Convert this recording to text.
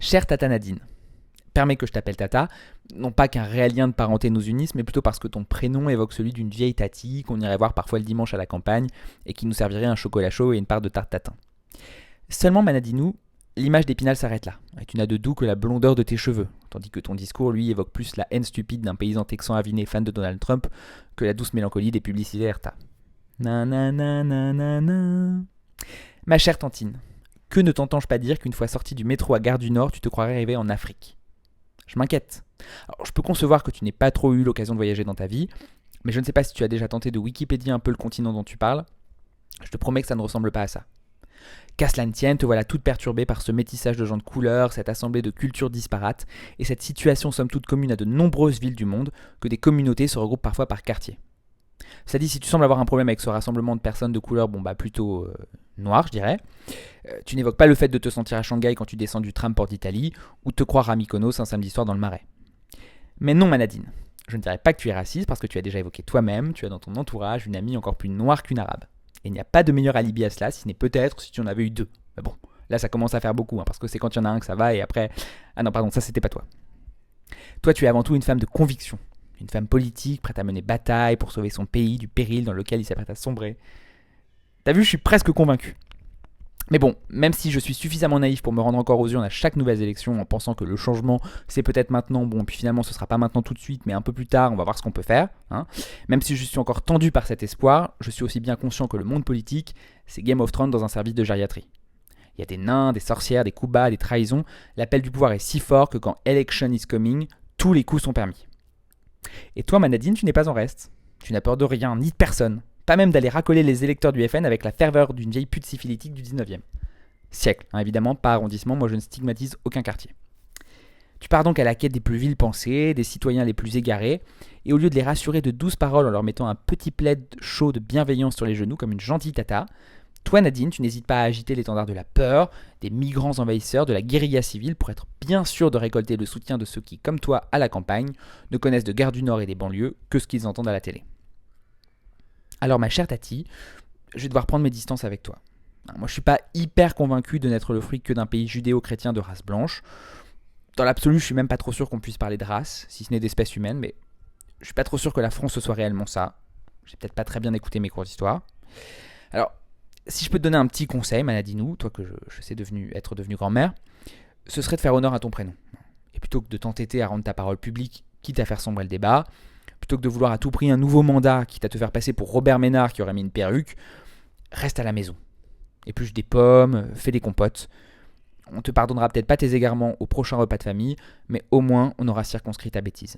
Chère Tata Nadine, permets que je t'appelle Tata, non pas qu'un réel lien de parenté nous unisse, mais plutôt parce que ton prénom évoque celui d'une vieille Tati qu'on irait voir parfois le dimanche à la campagne et qui nous servirait un chocolat chaud et une part de tarte tatin. Seulement, ma Nadinou, l'image d'Épinal s'arrête là, et tu n'as de doux que la blondeur de tes cheveux, tandis que ton discours, lui, évoque plus la haine stupide d'un paysan texan aviné fan de Donald Trump que la douce mélancolie des publicités Erta. Na na na na na na. Ma chère Tantine, que ne t'entends-je pas dire qu'une fois sorti du métro à Gare du Nord, tu te croirais arrivé en Afrique? Je m'inquiète. Alors, je peux concevoir que tu n'aies pas trop eu l'occasion de voyager dans ta vie, mais je ne sais pas si tu as déjà tenté de Wikipédier un peu le continent dont tu parles. Je te promets que ça ne ressemble pas à ça. Qu'à cela ne tienne, te voilà toute perturbée par ce métissage de gens de couleur, cette assemblée de cultures disparates, et cette situation somme toute commune à de nombreuses villes du monde, que des communautés se regroupent parfois par quartier. Ça dit, si tu sembles avoir un problème avec ce rassemblement de personnes de couleur, plutôt noire, je dirais, tu n'évoques pas le fait de te sentir à Shanghai quand tu descends du tram Port d'Italie, ou de te croire à Mykonos un samedi soir dans le Marais. Mais non, ma Nadine, je ne dirais pas que tu es raciste parce que tu as déjà évoqué toi-même, tu as dans ton entourage une amie encore plus noire qu'une arabe. Et il n'y a pas de meilleur alibi à cela, si ce n'est peut-être si tu en avais eu deux. Mais bon, là ça commence à faire beaucoup, parce que c'est quand il y en a un que ça va et après... Ah non, pardon, ça c'était pas toi. Toi, tu es avant tout une femme de conviction. Une femme politique, prête à mener bataille pour sauver son pays du péril dans lequel il s'apprête à sombrer. T'as vu, je suis presque convaincu. Mais bon, même si je suis suffisamment naïf pour me rendre encore aux urnes à chaque nouvelle élection en pensant que le changement c'est peut-être maintenant, puis finalement ce sera pas maintenant tout de suite, mais un peu plus tard, on va voir ce qu'on peut faire. Même si je suis encore tendu par cet espoir, je suis aussi bien conscient que le monde politique, c'est Game of Thrones dans un service de gériatrie. Il y a des nains, des sorcières, des coups bas, des trahisons. L'appel du pouvoir est si fort que quand election is coming, tous les coups sont permis. Et toi, Manadine, tu n'es pas en reste. Tu n'as peur de rien, ni de personne. Pas même d'aller racoler les électeurs du FN avec la ferveur d'une vieille pute syphilitique du 19e siècle. Évidemment, pas arrondissement, moi je ne stigmatise aucun quartier. Tu pars donc à la quête des plus viles pensées, des citoyens les plus égarés, et au lieu de les rassurer de douces paroles en leur mettant un petit plaid chaud de bienveillance sur les genoux comme une gentille tata, toi Nadine, tu n'hésites pas à agiter l'étendard de la peur, des migrants envahisseurs, de la guérilla civile pour être bien sûr de récolter le soutien de ceux qui, comme toi, à la campagne, ne connaissent de Gare du Nord et des banlieues que ce qu'ils entendent à la télé. Alors ma chère Tati, je vais devoir prendre mes distances avec toi. Moi je suis pas hyper convaincu de n'être le fruit que d'un pays judéo-chrétien de race blanche. Dans l'absolu, je suis même pas trop sûr qu'on puisse parler de race, si ce n'est d'espèce humaine, mais je suis pas trop sûr que la France ce soit réellement ça. J'ai peut-être pas très bien écouté mes cours d'histoire. Alors, si je peux te donner un petit conseil, Manadinou, toi que je sais être devenue grand-mère, ce serait de faire honneur à ton prénom. Et plutôt que de t'entêter à rendre ta parole publique, quitte à faire sombrer le débat, plutôt que de vouloir à tout prix un nouveau mandat, quitte à te faire passer pour Robert Ménard qui aurait mis une perruque, reste à la maison. Épluche des pommes, fais des compotes. On te pardonnera peut-être pas tes égarements au prochain repas de famille, mais au moins on aura circonscrit ta bêtise.